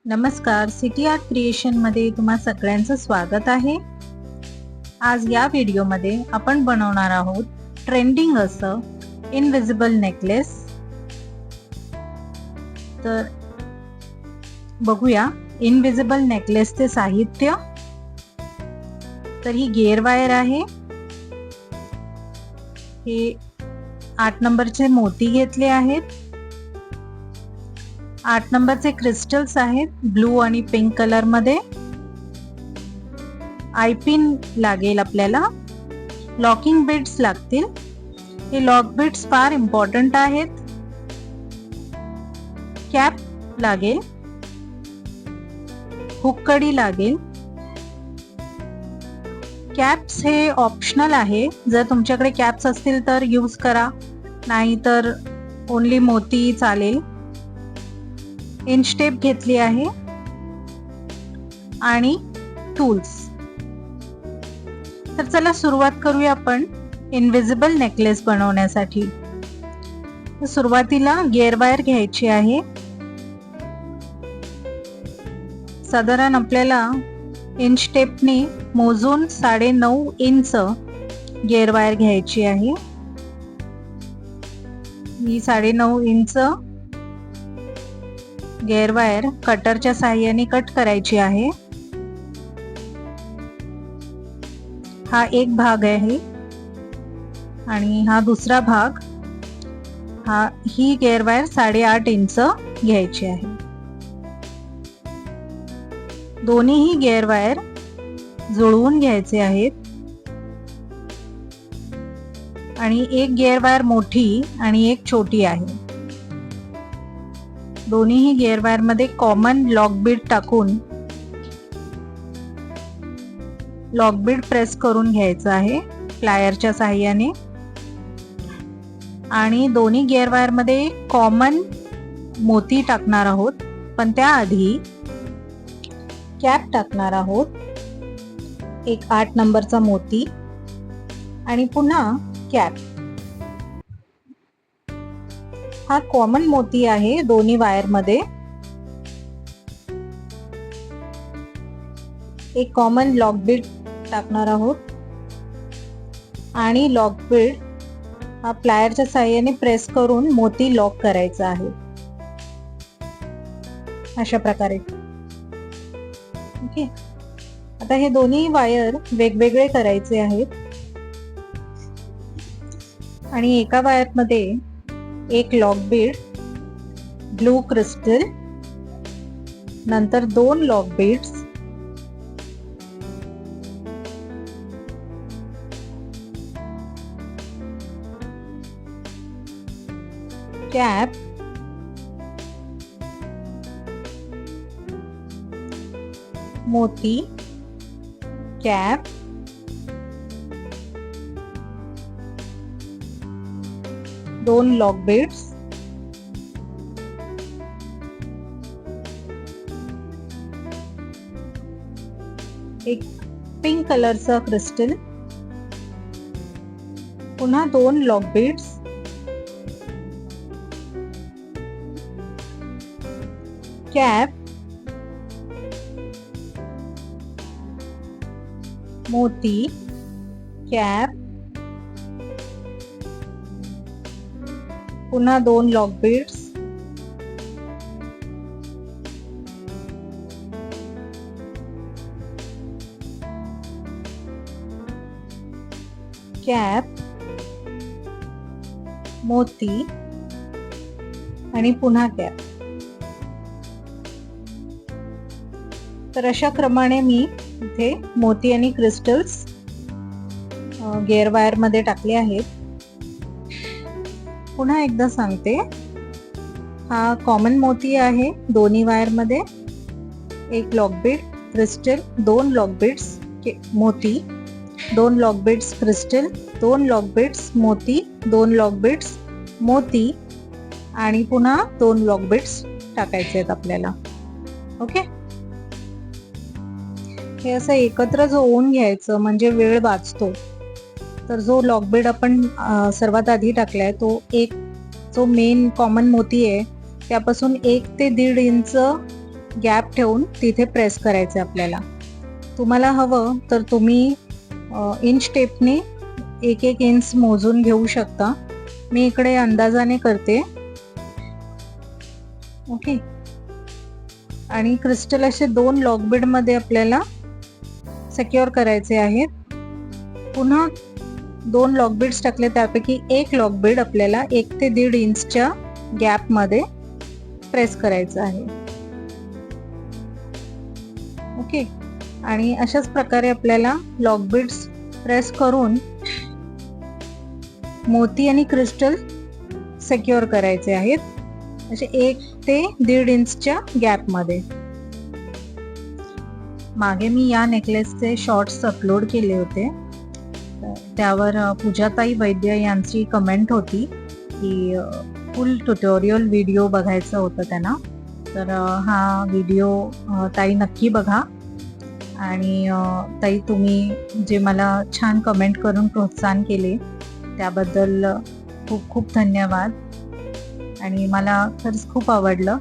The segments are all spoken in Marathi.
नमस्कार, सिटी आर्ट क्रिएशन मध्ये तुम्हा सगळ्यांचं स्वागत आहे। आज या व्हिडिओमध्ये आपण बनवणार आहोत ट्रेंडिंग असं इनविजिबल नेकलेस। तर बघूया इनविजिबल नेकलेसचे साहित्य। तर ही गेअर वायर आहे, हे 8 नंबरचे मोती घेतले आहेत, 8 नंबरचे क्रिस्टल्स आहेत ब्लू आणि पिंक कलर मध्ये। आय पिन लागेल आपल्याला, लॉकिंग बीड्स लागतील, हे लॉक बीड्स फार इम्पॉर्टंट आहेत। कॅप लागेल, हुक कडी लागेल। कॅप्स हे ऑप्शनल आहे, जर तुमच्याकडे कॅप्स असतील तर यूज करा, नाही तर ओनली मोती चालेल। इंच टेप घेतली आहे आणि टूल्स। तर चला सुरुवात करूया आपण इनविजिबल नेकलेस बनवण्यासाठी। सुरुवातीला गेअर वायर घ्यायची आहे, साधारण आपल्याला इंच टेपने मोजून 9.5 इंच गेअर वायर घ्यायची आहे। ही 9.5 इंच गेअर वायर कटरच्या साहाय्याने कट करायची आहे। हा एक भाग आहे आणि हा दुसरा भाग, ही गेअर वायर 8.5 इंच घ्यायची आहे। दोन्हीही गेअर वायर जुळवून घ्यायचे आहेत आणि एक गेअर वायर मोठी आणि एक छोटी आहे। दोन्हीही गेअर वायर मध्ये कॉमन लॉक बीड टाकून लॉक बीड प्रेस करून घ्यायचं आहे प्लायरच्या साहाय्याने। आणि दोन्ही गेअर वायर मध्ये कॉमन मोती टाकणार आहोत, पण त्याआधी कॅप टाकणार आहोत, एक 8 नंबरचा मोती आणि पुन्हा कॅप। हा कॉमन मोती आहे दोन्ही वायर मध्ये, एक कॉमन लॉक बीड टाकणार आहोत आणि लॉक बीड हा प्लायरच्या साहाय्याने प्रेस करून मोती लॉक करायचा आहे, अशा प्रकारे। ओके, आता हे दोन्ही वायर वेगवेगळे करायचे आहेत आणि एका वायर मध्ये एक लॉक बीड ब्लू क्रिस्टल, नंतर 2 लॉक बीड्स, कॅप, मोती, कॅप, दोन लॉक बीड्स, एक पिंक कलरचा क्रिस्टल, पुन्हा 2 लॉक बीड्स, कॅप, मोती, कॅप, पुन्हा 2 लॉक बीड्स, कॅप, मोती आणि पुन्हा कॅप। तर अशा क्रमाने मी इथे मोती आणि क्रिस्टल्स गेअर वायर मध्ये टाकले आहेत। पुन्हा एकदा सांगते, हा कॉमन मोती आहे दोन्ही वायर मध्ये, एक lock Beed crystal, 2 lock beads मोती, 2 lock beads crystal, 2 lock beads मोती, 2 लॉक बीड्स मोती आणि पुन्हा 2 लॉक बीड्स टाकायचे आहेत आपल्याला। ओके, हे असं एकत्र जोडून घ्यायचं म्हणजे वेळ वाचतो। तर जो लॉक बीड आपण सर्वात आधी टाकलाय तो एक जो मेन कॉमन मोती आहे त्यापासून 1 ते 1.5 इंच गॅप ठेवून तिथे प्रेस करायचं आपल्याला. तुम्हाला हवं तर तुम्ही इंच टेपने 1-1 इंच मोजून घेऊ शकता. मी इकडे अंदाजाने करते. ओके. आणि क्रिस्टल असे 2 लॉक बीड मध्ये आपल्याला सिक्युअर करायचे आहेत. पुन्हा 2 लॉक बीड्स टाकले, त्यापैकी एक लॉक बीड आपल्याला 1 ते 1.5 इंचच्या गॅप मध्ये प्रेस करायचं आहे. ओके. आणि अशाच प्रकारे आपल्याला लॉक बीड्स प्रेस करून मोती आणि क्रिस्टल सिक्युअर करायचे आहेत, असे 1 ते 1.5 इंचच्या गॅप मध्ये. मागे मी या नेकलेसचे शॉर्ट्स अपलोड केले होते. त्यावर पूजाताई वैद्य यांची कमेंट होती की फुल ट्युटोरियल व्हिडिओ बघायचं होतं त्यांना. तर हा व्हिडिओ ताई नक्की बघा. आणि ताई, तुम्ही जे मला छान कमेंट करून प्रोत्साहन केले त्याबद्दल खूप खूप धन्यवाद. आणि मला खरंच खूप आवडलं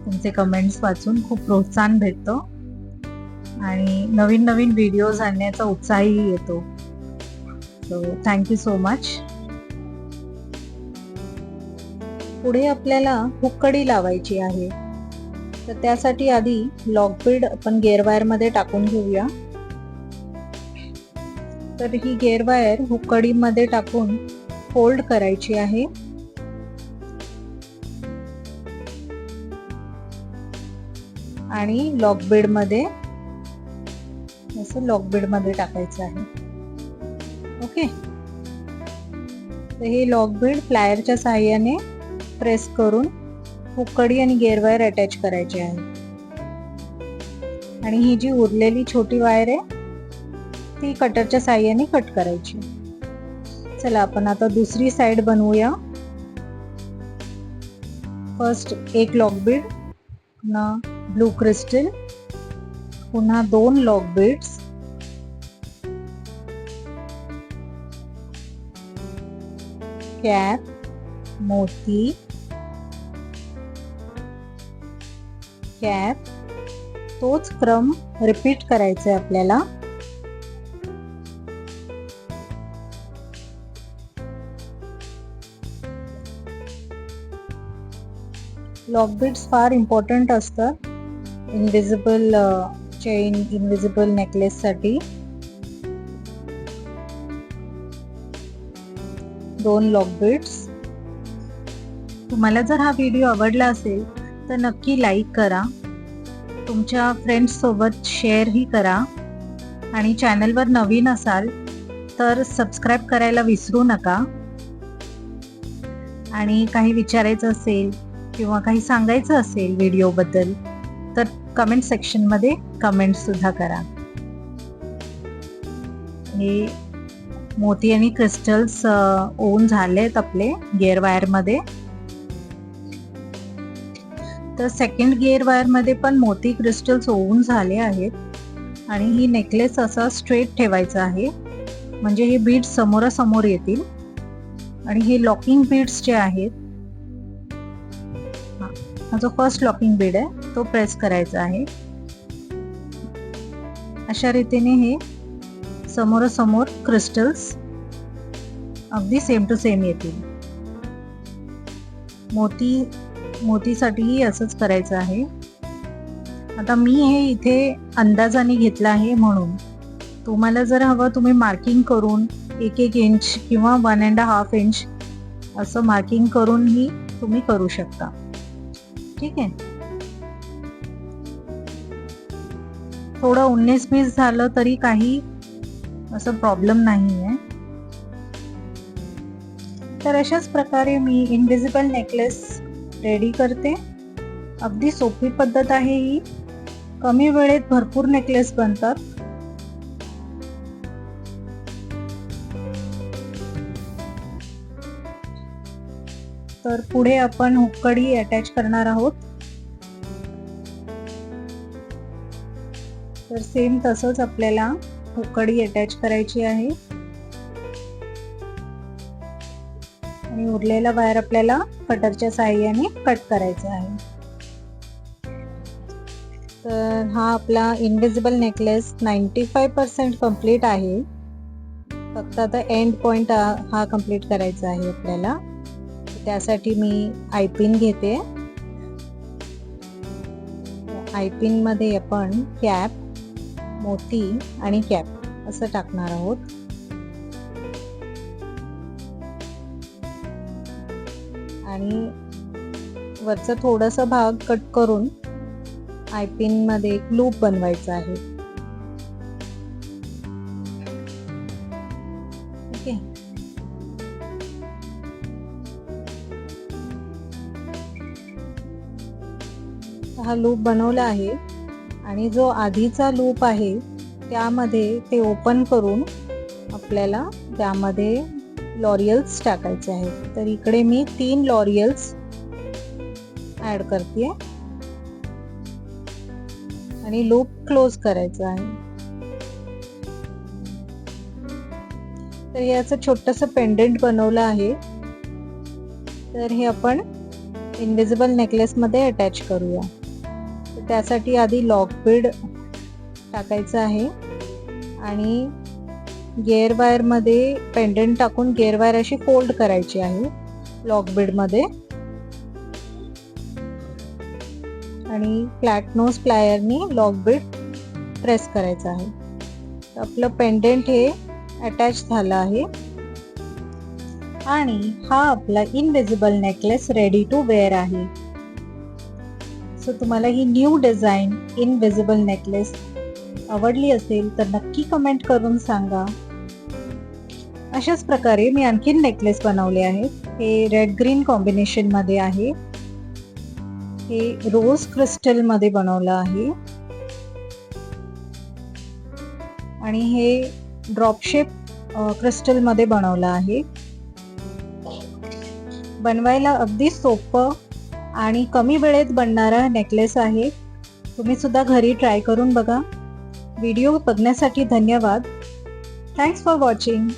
तुमचे कमेंट्स वाचून. खूप प्रोत्साहन भेटतो आणि नवीन नवीन व्हिडिओज आणण्याचा उत्साहही येतो. So thank you so much. पुढे आपल्याला हुक्कडी लावायची आहे. तर त्यासाठी आधी लॉक बीड आपण गेअर वायर मध्ये टाकून घेऊया. तर ही गेअर वायर हुक्कडी मध्ये टाकून फोल्ड करायची आहे. आणि लॉक बीड मध्ये असं लॉक बीड मध्ये टाकायचं आहे. ओके. तर हे लॉक बीड प्लायरच्या सहाय्याने प्रेस करून हुक्कडी आणि गेअर वायर अटॅच करायचे आहे. आणि ही जी उरलेली छोटी वायर आहे ती कटरच्या सहाय्याने कट करायची. चला आपण आता दुसरी साइड बनवूया. फर्स्ट एक लॉक बीड, पुन्हा ब्लू क्रिस्टल, पुन्हा 2 लॉक बीड्स, कॅप, मोती, कॅप. तोच क्रम रिपीट करायचा आहे आपल्याला. लॉक बीड्स फार इम्पॉर्टंट असतात इनविजिबल चेन, इनविजिबल नेकलेस साठी. 2 लॉक बीड्स. तुम्हाला जर हा व्हिडिओ आवडला असेल तर नक्की लाईक करा, तुमच्या फ्रेंड्स सोबत शेअरही करा. आणि चॅनलवर नवीन असाल तर सबस्क्राईब करायला विसरू नका. आणि काही विचारायचं असेल किंवा काही सांगायचं असेल व्हिडिओबद्दल तर कमेंट सेक्शन मध्ये कमेंट सुद्धा करा. हे मोती आणि क्रिस्टल्स ओन झालेत आपले गेअर वायर मध्ये. तर सेकंड गेअर वायर मध्ये पण मोती क्रिस्टल्स ओन झाले आहेत. आणि ही नेकलेस असा स्ट्रेट ठेवायचा आहे, म्हणजे हे बीड्स समोरासमोर येतील. आणि हे लॉकिंग बीड्स जे आहेत, हा जो फर्स्ट लॉकिंग बीड आहे तो प्रेस करायचा आहे. अशा रीतीने हे समोरासमोर क्रिस्टल्स अगदी सेम टू सेम येतील. मोतीसाठीही असंच करायचं आहे. आता मी हे इथे अंदाजाने घेतलं आहे, म्हणून तुम्हाला जर हवं तुम्ही मार्किंग करून 1-1 इंच किंवा 1.5 इंच असं मार्किंग करूनही तुम्ही करू शकता. ठीक आहे. थोडं 19-20 झालं तरी काही असं प्रॉब्लेम नाही आहे. तर अशाच प्रकारे मी इनविजिबल नेकलेस रेडी करते. अगदी सोपी पद्धत आहे ही. कमी वेळेत भरपूर नेकलेस बनतात. तर पुढे आपण हुक्कडी अटॅच करणार आहोत. तर सेम तसंच आपल्याला हुक्कडी अटॅच करायची आहे. आणि उरलेला वायर आपल्याला कटरच्या साहाय्याने कट करायचा आहे. तर हा आपला इनविजिबल नेकलेस 95% कंप्लीट आहे. फक्त आता एंड पॉइंट हा कंप्लीट करायचा आहे आपल्याला. त्यासाठी मी आयपिन घेते. आयपिन मध्ये आपण कॅप, मोती आणि कॅप असं टाकणार आहोत. आणि वरचा थोडासा भाग कट करून आयपिन मध्ये एक लूप बनवायचा आहे. ओके. हा लूप बनवला आहे आणि जो आधीचा लूप आहे त्यामध्ये ते ओपन करून आपल्याला त्यामध्ये लॉरियल्स टाकायचे आहेत. तर इकडे मी 3 लॉरियल्स ऍड करते आणि लूप क्लोज करायचा आहे. तर याचं छोटंसं पेंडंट बनवलं आहे. तर हे आपण इनविजिबल नेकलेस मध्ये अटॅच करूया. तर त्यासाठी आधी लॉक बीड टाकायचं आहे आणि गिअर वायर मध्ये पेंडंट टाकून गिअर वायर अशी फोल्ड करायची आहे लॉक बीड मध्ये आणि फ्लॅट नोज प्लायरनी लॉक बीड प्रेस करायचं आहे. तर आपलं पेंडंट हे अटॅच झालं आहे आणि हा आपला invisible necklace ready to wear आहे. सो तुम्हाला ही न्यू डिझाईन इनविजिबल नेकलेस आवडली असेल तर नक्की कमेंट करून सांगा. अशाच प्रकारे मी आणखीन नेकलेस बनवले आहेत. हे रेड ग्रीन कॉम्बिनेशन मध्ये आहे. हे रोज क्रिस्टल मध्ये बनवलं आहे आणि हे ड्रॉप शेप क्रिस्टल मध्ये बनवलं आहे. बनवायला अगदी सोपं आणि कमी वेळेत बनणारा नेकलेस आहे. तुम्ही सुद्धा घरी ट्राय करून बघा. व्हिडिओ बघण्यासाठी धन्यवाद. Thanks for watching.